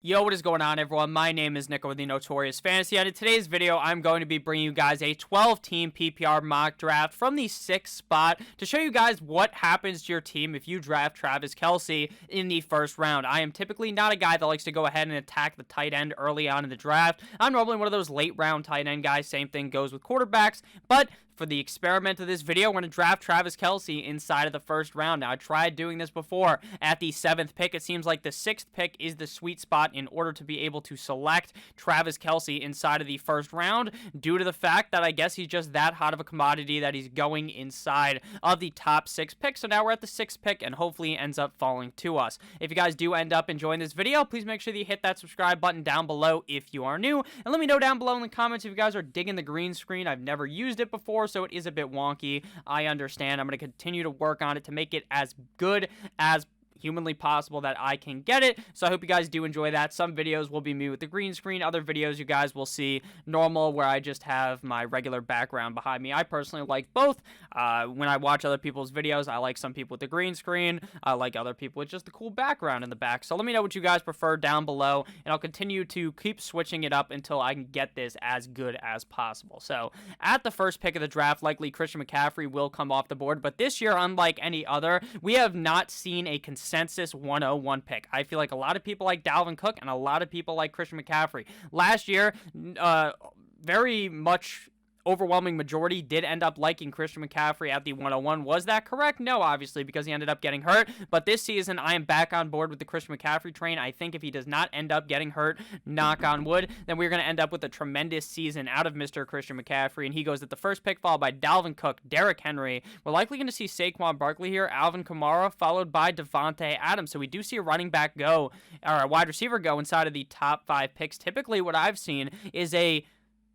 Yo, what is going on, everyone? My name is Nico with the Notorious Fantasy, and in today's video, I'm going to be bringing you guys a 12-team PPR mock draft from the 6th spot to show you guys what happens to your team if you draft Travis Kelce in the first round. I am typically not a guy that likes to go ahead and attack the tight end early on in the draft. I'm normally one of those late-round tight end guys. Same thing goes with quarterbacks, but for the experiment of this video, we're going to draft Travis Kelce inside of the first round. Now, I tried doing this before at the 7th pick. It seems like the 6th pick is the sweet spot in order to be able to select Travis Kelce inside of the first round, due to the fact that I guess he's just that hot of a commodity that he's going inside of the top 6 picks. So now we're at the 6th pick, and hopefully he ends up falling to us. If you guys do end up enjoying this video, please make sure that you hit that subscribe button down below if you are new, and let me know down below in the comments if you guys are digging the green screen. I've never used it before, so it is a bit wonky. I understand. I'm going to continue to work on it to make it as good as humanly possible that I can get it. So I hope you guys do enjoy that. Some videos will be me with the green screen. Other videos you guys will see normal, where I just have my regular background behind me. I personally like both. When I watch other people's videos, I like some people with the green screen. I like other people with just the cool background in the back. So let me know what you guys prefer down below, and I'll continue to keep switching it up until I can get this as good as possible. So at the first pick of the draft, likely Christian McCaffrey will come off the board. But this year, unlike any other, we have not seen a consensus 101 pick. I feel like a lot of people like Dalvin Cook and a lot of people like Christian McCaffrey. Last year, very much overwhelming majority did end up liking Christian McCaffrey at the 101. Was that correct? No, obviously, because he ended up getting hurt. But this season, I am back on board with the Christian McCaffrey train. I think if he does not end up getting hurt, knock on wood, then we're going to end up with a tremendous season out of Mr. Christian McCaffrey. And he goes at the first pick, followed by Dalvin Cook, Derrick Henry. We're likely going to see Saquon Barkley here, Alvin Kamara, followed by Davante Adams. So we do see a running back go, or a wide receiver go inside of the top 5 picks. Typically, what I've seen is a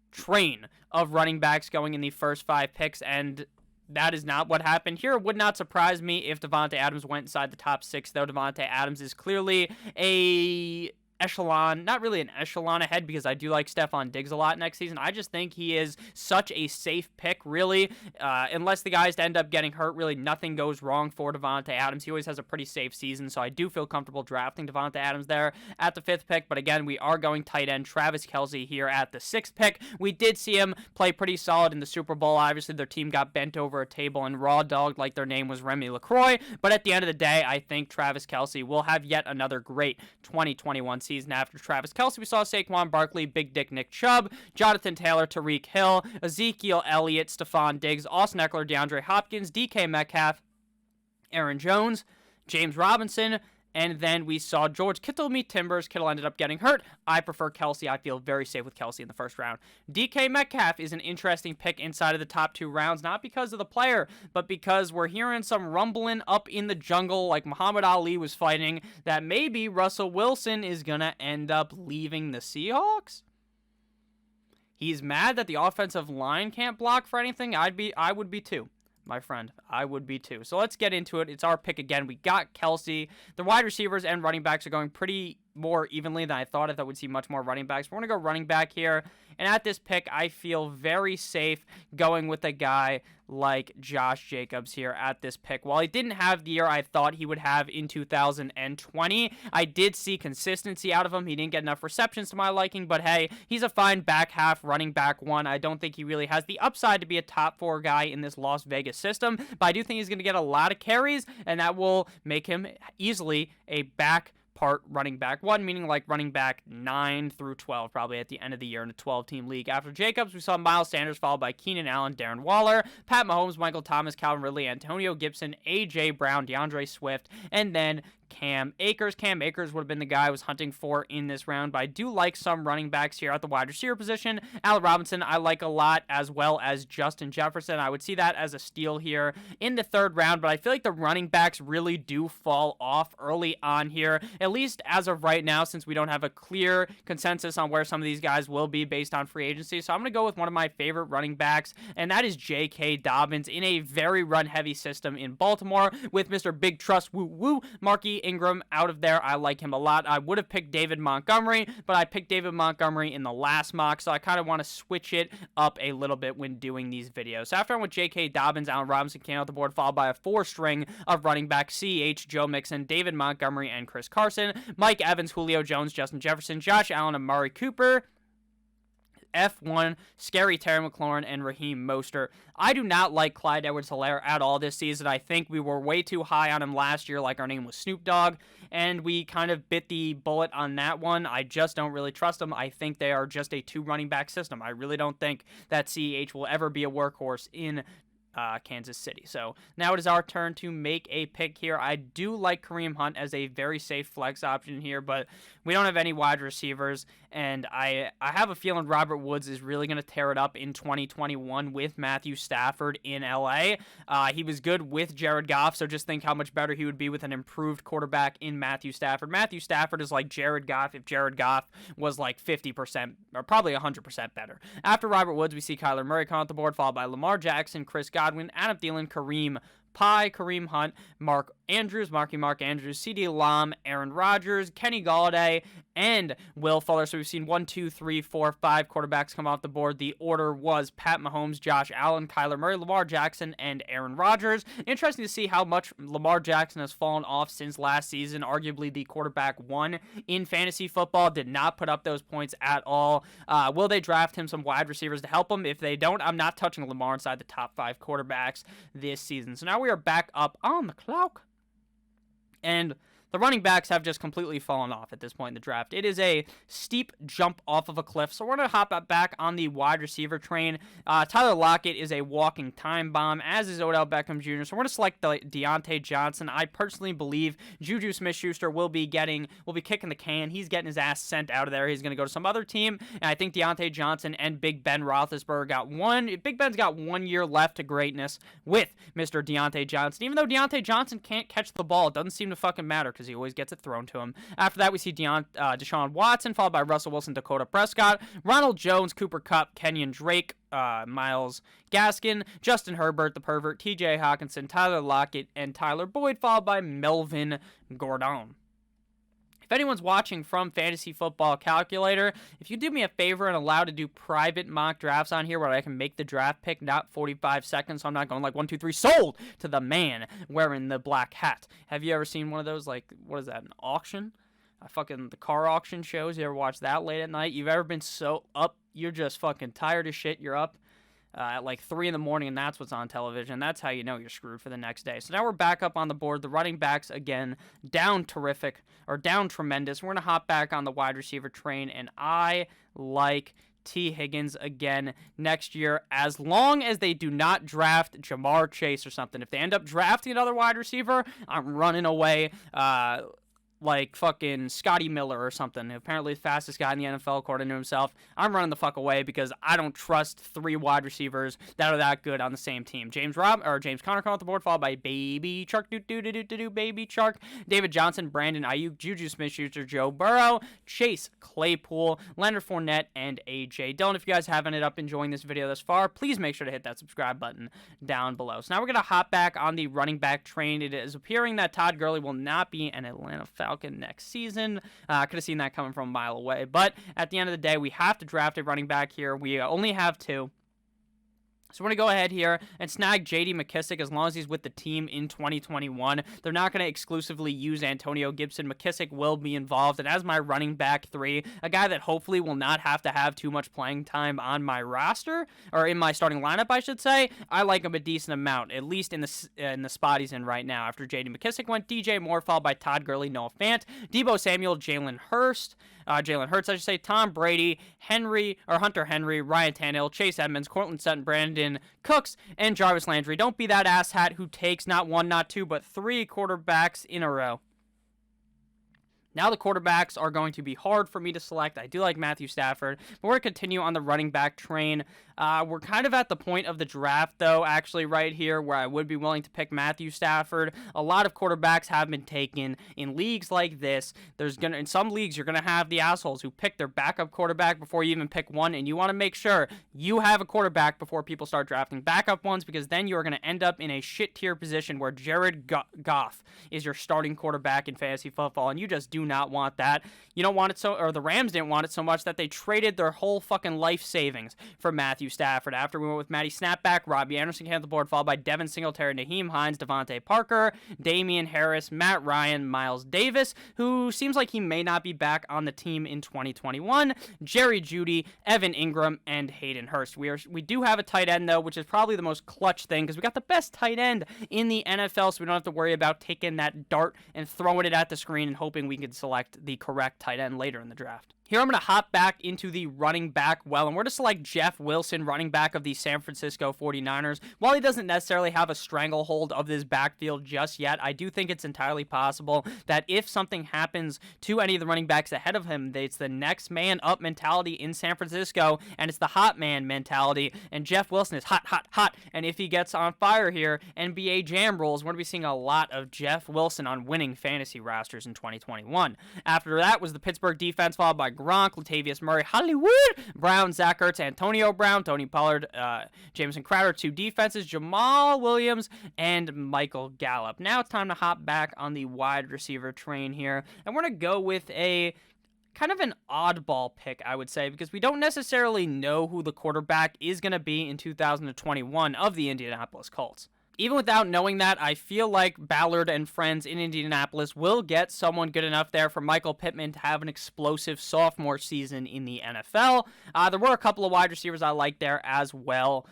train of running backs going in the first 5 picks, and that is not what happened here. It would not surprise me if Davante Adams went inside the top 6, though. Davante Adams is clearly a echelon, not really an echelon ahead, because I do like Stephon Diggs a lot next season. I just think he is such a safe pick, really. Unless the guys end up getting hurt, really nothing goes wrong for Davante Adams. He always has a pretty safe season, so I do feel comfortable drafting Davante Adams there at the 5th pick. But again, we are going tight end Travis Kelce here at the 6th pick. We did see him play pretty solid in the Super Bowl. Obviously, their team got bent over a table and raw dogged like their name was Remy LaCroix. But at the end of the day, I think Travis Kelce will have yet another great 2021 season. After Travis Kelce, we saw Saquon Barkley, Big Dick Nick Chubb, Jonathan Taylor, Tyreek Hill, Ezekiel Elliott, Stephon Diggs, Austin Eckler, DeAndre Hopkins, DK Metcalf, Aaron Jones, James Robinson, and then we saw George Kittle meet Timbers. Kittle ended up getting hurt. I prefer Kelce. I feel very safe with Kelce in the first round. DK Metcalf is an interesting pick inside of the top 2 rounds, not because of the player, but because we're hearing some rumbling up in the jungle, like Muhammad Ali was fighting, that maybe Russell Wilson is going to end up leaving the Seahawks. He's mad that the offensive line can't block for anything. I would be too. My friend, I would be too. So let's get into it. It's our pick again. We got Kelce. The wide receivers and running backs are going pretty more evenly than I thought. I thought we'd see much more running backs. We're going to go running back here. And at this pick, I feel very safe going with a guy like Josh Jacobs here at this pick. While he didn't have the year I thought he would have in 2020, I did see consistency out of him. He didn't get enough receptions to my liking, but hey, he's a fine back half running back 1. I don't think he really has the upside to be a top 4 guy in this Las Vegas system, but I do think he's going to get a lot of carries, and that will make him easily a back part running back 1, meaning like running back 9 through 12, probably at the end of the year in a 12-team league. After Jacobs, we saw Miles Sanders, followed by Keenan Allen, Darren Waller, Pat Mahomes, Michael Thomas, Calvin Ridley, Antonio Gibson, A.J. Brown, DeAndre Swift, and then Cam Akers. Cam Akers would have been the guy I was hunting for in this round, but I do like some running backs here at the wide receiver position. Allen Robinson, I like a lot, as well as Justin Jefferson. I would see that as a steal here in the 3rd round, but I feel like the running backs really do fall off early on here, at least as of right now, since we don't have a clear consensus on where some of these guys will be based on free agency. So I'm going to go with one of my favorite running backs, and that is J.K. Dobbins in a very run-heavy system in Baltimore with Mr. Big Trust Woo Woo, Marquise Ingram out of there. I like him a lot. I would have picked David Montgomery, but I picked David Montgomery in the last mock, so I kind of want to switch it up a little bit when doing these videos. So after I went J.K. Dobbins, Allen Robinson came out the board, followed by a 4-string of running back C.H., Joe Mixon, David Montgomery, and Chris Carson, Mike Evans, Julio Jones, Justin Jefferson, Josh Allen, Amari Cooper, F1, Scary Terry McLaurin, and Raheem Mostert. I do not like Clyde Edwards-Helaire at all this season. I think we were way too high on him last year, like our name was Snoop Dogg, and we kind of bit the bullet on that one. I just don't really trust him. I think they are just a 2 running back system. I really don't think that CEH will ever be a workhorse in Kansas City. So now it is our turn to make a pick here. I do like Kareem Hunt as a very safe flex option here, but we don't have any wide receivers, and I have a feeling Robert Woods is really going to tear it up in 2021 with Matthew Stafford in LA. He was good with Jared Goff, so just think how much better he would be with an improved quarterback in Matthew Stafford. Matthew Stafford is like Jared Goff if Jared Goff was like 50% or probably 100% better. After Robert Woods, we see Kyler Murray come off the board, followed by Lamar Jackson, Chris Godwin, Adam Thielen, Kareem Hunt, Mark Andrews, Mark Andrews, CD Lamb, Aaron Rodgers, Kenny Galladay, and Will Fuller. So we've seen 1, 2, 3, 4, 5 quarterbacks come off the board. The order was Pat Mahomes, Josh Allen, Kyler Murray, Lamar Jackson, and Aaron Rodgers. Interesting to see how much Lamar Jackson has fallen off since last season. Arguably the quarterback 1 in fantasy football. Did not put up those points at all. Will they draft him some wide receivers to help him? If they don't, I'm not touching Lamar inside the top 5 quarterbacks this season. So now we are back up on the clock. And the running backs have just completely fallen off at this point in the draft. It is a steep jump off of a cliff, so we're going to hop back on the wide receiver train. Tyler Lockett is a walking time bomb, as is Odell Beckham Jr., so we're going to select Deontay Johnson. I personally believe Juju Smith-Schuster will be kicking the can. He's getting his ass sent out of there. He's going to go to some other team, and I think Deontay Johnson and Big Ben Roethlisberger Big Ben's got 1 year left to greatness with Mr. Deontay Johnson. Even though Deontay Johnson can't catch the ball, it doesn't seem to fucking matter because he always gets it thrown to him. After that, we see Deshaun Watson, followed by Russell Wilson, Dakota Prescott, Ronald Jones, Cooper Kupp, Kenyon Drake, Myles Gaskin, Justin Herbert, the pervert, TJ Hawkinson, Tyler Lockett, and Tyler Boyd, followed by Melvin Gordon. If anyone's watching from Fantasy Football Calculator, if you do me a favor and allow to do private mock drafts on here where I can make the draft pick, not 45 seconds, so I'm not going like 1, 2, 3, sold to the man wearing the black hat. Have you ever seen one of those, like, what is that, an auction? The car auction shows. You ever watch that late at night? You've ever been so up, you're just fucking tired as shit, you're up at like 3 in the morning, and that's what's on television. That's how you know you're screwed for the next day. So now we're back up on the board. The running backs, again, down tremendous. We're going to hop back on the wide receiver train, and I like T. Higgins again next year, as long as they do not draft Jamar Chase or something. If they end up drafting another wide receiver, I'm running away. Like fucking Scotty Miller or something, apparently the fastest guy in the NFL according to himself. I'm running the fuck away because I don't trust 3 wide receivers that are that good on the same team. James Conner come off the board, followed by Baby Chark, Baby Chark, David Johnson, Brandon Ayuk, Juju Smith-Schuster, Joe Burrow, Chase Claypool, Leonard Fournette, and AJ Dillon. If you guys haven't ended up enjoying this video thus far, please make sure to hit that subscribe button down below. So now we're going to hop back on the running back train. It is appearing that Todd Gurley will not be an Atlanta Falcon next season. Could have seen that coming from a mile away, but at the end of the day, we have to draft a running back here. We only have 2. So we're going to go ahead here and snag J.D. McKissic as long as he's with the team in 2021. They're not going to exclusively use Antonio Gibson. McKissic will be involved. And as my running back 3, a guy that hopefully will not have to have too much playing time on my roster, or in my starting lineup, I should say, I like him a decent amount, at least in the spot he's in right now. After J.D. McKissic went DJ Moore, followed by Todd Gurley, Noah Fant, Deebo Samuel, Jalen Hurts, Tom Brady, Hunter Henry, Ryan Tannehill, Chase Edmonds, Courtland Sutton, Brandon Cooks, and Jarvis Landry. Don't be that asshat who takes not 1, not 2, but 3 quarterbacks in a row. Now the quarterbacks are going to be hard for me to select. I do like Matthew Stafford, but we're going to continue on the running back train. We're kind of at the point of the draft, though, actually right here, where I would be willing to pick Matthew Stafford. A lot of quarterbacks have been taken in leagues like this. In some leagues, you're going to have the assholes who pick their backup quarterback before you even pick one, and you want to make sure you have a quarterback before people start drafting backup ones, because then you are going to end up in a shit tier position where Jared Goff is your starting quarterback in fantasy football, and you just do not want that. You don't want it or the Rams didn't want it so much that they traded their whole fucking life savings for Matthew Stafford. After we went with Matty Snapback, Robbie Anderson came off the board, followed by Devin Singletary, Naheem Hines, Devontae Parker, Damian Harris, Matt Ryan, Miles Davis, who seems like he may not be back on the team in 2021, Jerry Jeudy, Evan Ingram, and Hayden Hurst. We do have a tight end, though, which is probably the most clutch thing, because we got the best tight end in the NFL, so we don't have to worry about taking that dart and throwing it at the screen and hoping we can select the correct tight end later in the draft. Here I'm going to hop back into the running back well, and we're going to select Jeff Wilson, running back of the San Francisco 49ers. While he doesn't necessarily have a stranglehold of this backfield just yet, I do think it's entirely possible that if something happens to any of the running backs ahead of him, it's the next man up mentality in San Francisco, and it's the hot man mentality, and Jeff Wilson is hot, hot, hot, and if he gets on fire here, NBA Jam rules, we're going to be seeing a lot of Jeff Wilson on winning fantasy rosters in 2021. After that was the Pittsburgh defense, followed by Gronk, Latavius Murray, Hollywood Brown, Zach Ertz, Antonio Brown, Tony Pollard, Jameson Crowder, 2 defenses, Jamal Williams, and Michael Gallup. Now it's time to hop back on the wide receiver train here, and we're going to go with a kind of an oddball pick, I would say, because we don't necessarily know who the quarterback is going to be in 2021 of the Indianapolis Colts. Even without knowing that, I feel like Ballard and friends in Indianapolis will get someone good enough there for Michael Pittman to have an explosive sophomore season in the NFL. There were a couple of wide receivers I liked there as well.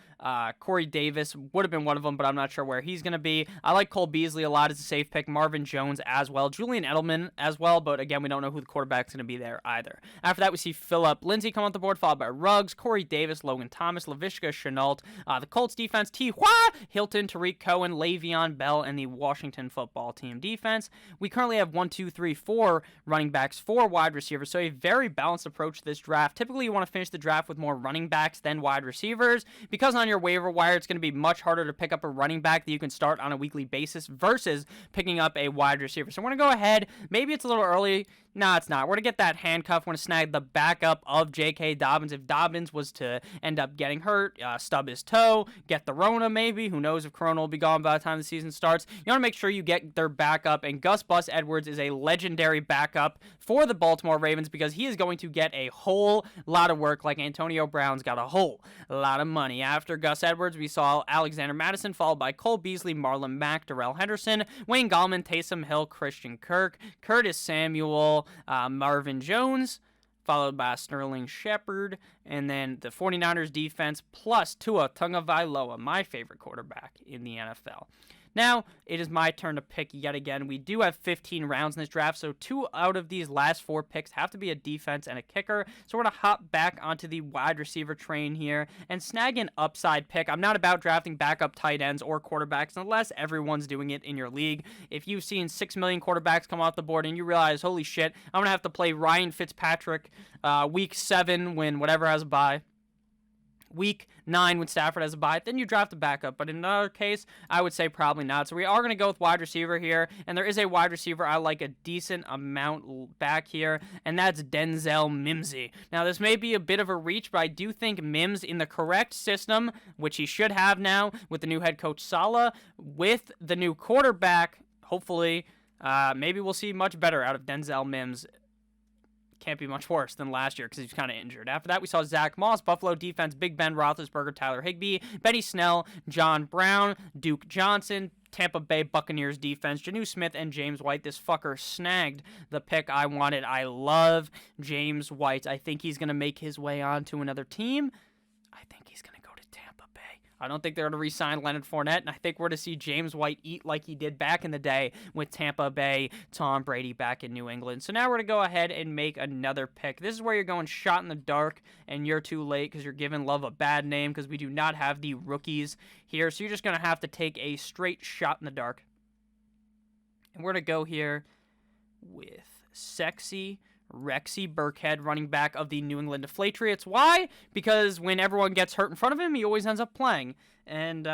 Corey Davis would have been one of them, but I'm not sure where he's going to be. I like Cole Beasley a lot as a safe pick. Marvin Jones as well. Julian Edelman as well, but again, we don't know who the quarterback's going to be there either. After that, we see Phillip Lindsay come on the board, followed by Ruggs, Corey Davis, Logan Thomas, Laviska Shenault. The Colts defense, T.Y. Hilton, Tariq Cohen, Le'Veon Bell, and the Washington football team defense. We currently have 4 running backs, 4 wide receivers, so a very balanced approach to this draft. Typically, you want to finish the draft with more running backs than wide receivers, because on your waiver wire, it's going to be much harder to pick up a running back that you can start on a weekly basis versus picking up a wide receiver. So we're going to go ahead. Maybe it's a little early. No, it's not. We're going to get that handcuff. We're going to snag the backup of J.K. Dobbins. If Dobbins was to end up getting hurt, stub his toe, get the Rona maybe. Who knows if Corona will be gone by the time the season starts. You want to make sure you get their backup. And Gus Bus Edwards is a legendary backup for the Baltimore Ravens because he is going to get a whole lot of work like Antonio Brown's got a whole lot of money. After Gus Edwards, we saw Alexander Madison, followed by Cole Beasley, Marlon Mack, Darrell Henderson, Wayne Gallman, Taysom Hill, Christian Kirk, Curtis Samuel, Marvin Jones, followed by Sterling Shepard, and then the 49ers defense plus Tua Tagovailoa, my favorite quarterback in the NFL. Now, it is my turn to pick yet again. We do have 15 rounds in this draft, so 2 out of these last 4 picks have to be a defense and a kicker. So we're going to hop back onto the wide receiver train here and snag an upside pick. I'm not about drafting backup tight ends or quarterbacks unless everyone's doing it in your league. If you've seen 6 million quarterbacks come off the board and you realize, holy shit, I'm going to have to play Ryan Fitzpatrick week 7 when whatever has a bye. Week 9 when Stafford has a bye, then you draft a backup. But in another case, I would say probably not. So we are going to go with wide receiver here, and there is a wide receiver I like a decent amount back here, and that's Denzel Mimsy. Now, this may be a bit of a reach, but I do think Mims in the correct system, which he should have now with the new head coach Saleh, with the new quarterback, hopefully, maybe we'll see much better out of Denzel Mims. Can't be much worse than last year because he's kind of injured. After that, we saw Zach Moss, Buffalo defense, Big Ben Roethlisberger, Tyler Higbee, Benny Snell, John Brown, Duke Johnson, Tampa Bay Buccaneers defense, Jonnu Smith, and James White. This fucker snagged the pick I wanted. I love James White. I think he's going to make his way on to another team. I think he's going to go to Tampa Bay. I don't think they're going to re-sign Leonard Fournette, and I think we're going to see James White eat like he did back in the day with Tampa Bay, Tom Brady back in New England. So now we're going to go ahead and make another pick. This is where you're going shot in the dark, and you're too late because you're giving Love a bad name because we do not have the rookies here. So you're just going to have to take a straight shot in the dark. And we're going to go here with sexy Rexy Burkhead, running back of the New England Deflatriots. Why? Because when everyone gets hurt in front of him, he always ends up playing. And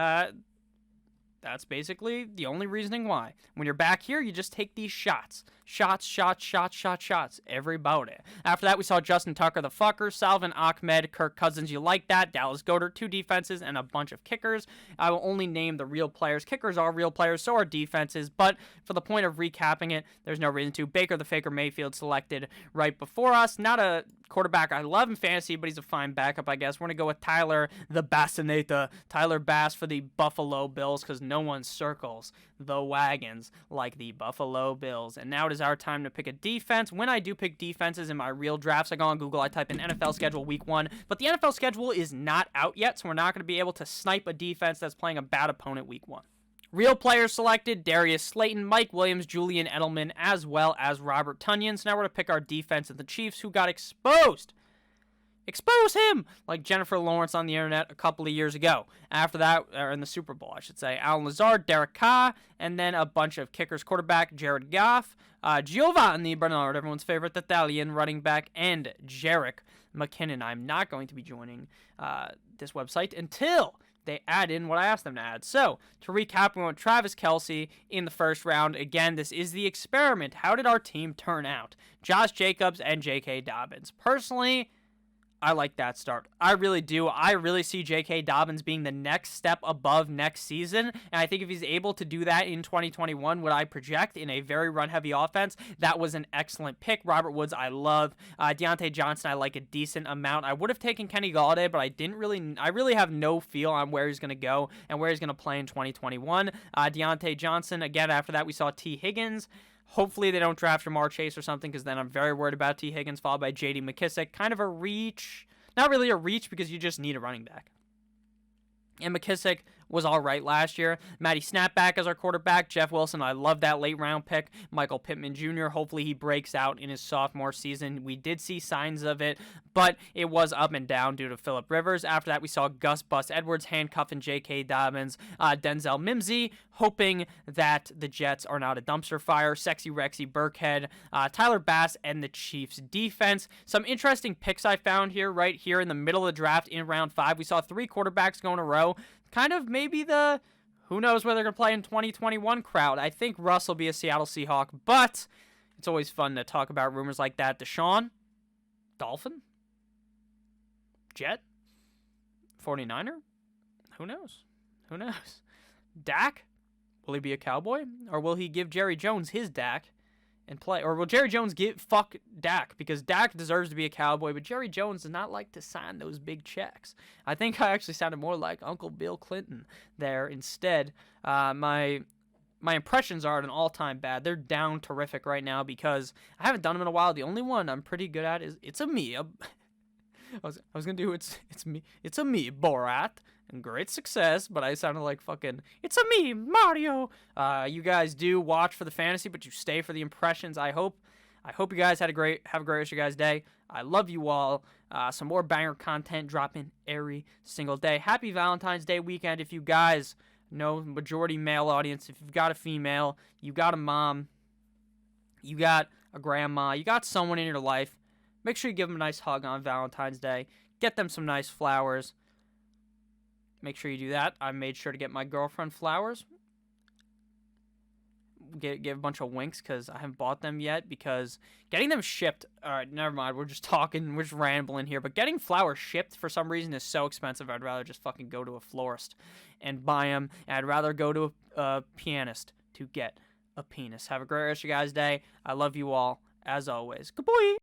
that's basically the only reasoning why. When you're back here, you just take these shots. Shots. Every about it. After that, we saw Justin Tucker, the fucker, Salvin Ahmed, Kirk Cousins, you like that, Dallas Goedert, 2 defenses, and a bunch of kickers. I will only name the real players. Kickers are real players, so are defenses, but for the point of recapping it, there's no reason to. Baker the Faker Mayfield selected right before us. Not a quarterback I love in fantasy, but he's a fine backup, I guess. We're going to go with Tyler the Bassinator, Tyler Bass for the Buffalo Bills, because no one circles the wagons like the Buffalo Bills. And now it is our time to pick a defense. When I do pick defenses in my real drafts, I go on Google, I type in NFL schedule week 1, but the NFL schedule is not out yet, so we're not going to be able to snipe a defense that's playing a bad opponent week 1. Real players selected: Darius Slayton, Mike Williams, Julian Edelman, as well as Robert Tonyan. So now we're going to pick our defense of the Chiefs, who got exposed. Expose him! Like Jennifer Lawrence on the internet a couple of years ago. After that, or in the Super Bowl, I should say, Alan Lazard, Derek Carr, and then a bunch of kickers, quarterback Jared Goff, Giovanni Bernard, everyone's favorite, the Italian running back, and Jerick McKinnon. I'm not going to be joining this website until they add in what I asked them to add. So, to recap, we went Travis Kelce in the first round. Again, this is the experiment. How did our team turn out? Josh Jacobs and J.K. Dobbins. Personally, I like that start. I really do. I really see J.K. Dobbins being the next step above next season, and I think if he's able to do that in 2021, what I project in a very run-heavy offense, that was an excellent pick. Robert Woods, I love. Deontay Johnson, I like a decent amount. I would have taken Kenny Golladay, but I really have no feel on where he's going to go and where he's going to play in 2021. Deontay Johnson, again, after that, we saw T. Higgins. Hopefully they don't draft Jamar Chase or something, because then I'm very worried about T. Higgins, followed by J.D. McKissick. Kind of a reach. Not really a reach, because you just need a running back. And McKissick was all right last year. Matty Snapback as our quarterback. Jeff Wilson, I love that late round pick. Michael Pittman Jr., hopefully he breaks out in his sophomore season. We did see signs of it, but it was up and down due to Phillip Rivers. After that, we saw Gus Bus Edwards handcuffing J.K. Dobbins. Denzel Mimsy, hoping that the Jets are not a dumpster fire. Sexy Rexy Burkhead. Tyler Bass and the Chiefs defense. Some interesting picks I found here, right here in the middle of the draft in round 5. We saw 3 quarterbacks go in a row. Kind of maybe the who knows where they're going to play in 2021 crowd. I think Russ will be a Seattle Seahawk, but it's always fun to talk about rumors like that. Deshaun, Dolphin, Jet, 49er, who knows? Who knows? Dak, will he be a Cowboy? Or will he give Jerry Jones his Dak and play? Or will Jerry Jones fuck Dak? Because Dak deserves to be a Cowboy, but Jerry Jones does not like to sign those big checks. I think I actually sounded more like Uncle Bill Clinton there instead. My impressions are at an all-time bad. They're down terrific right now because I haven't done them in a while. The only one I'm pretty good at is It's a Me. I was going to do It's a Me, Borat. And great success, but I sounded like fucking, it's a me, Mario. You guys do watch for the fantasy, but you stay for the impressions. I hope you guys have a great rest of your guys' day. I love you all. Some more banger content dropping every single day. Happy Valentine's Day weekend. If you guys know majority male audience, if you've got a female, you got a mom, you got a grandma, you got someone in your life, make sure you give them a nice hug on Valentine's Day. Get them some nice flowers. Make sure you do that. I made sure to get my girlfriend flowers. Give a bunch of winks because I haven't bought them yet, because getting them shipped, alright, never mind, we're just rambling here, but getting flowers shipped for some reason is so expensive. I'd rather just fucking go to a florist and buy them, and I'd rather go to a pianist to get a penis. Have a great rest of your guys' day. I love you all, as always. Good boy!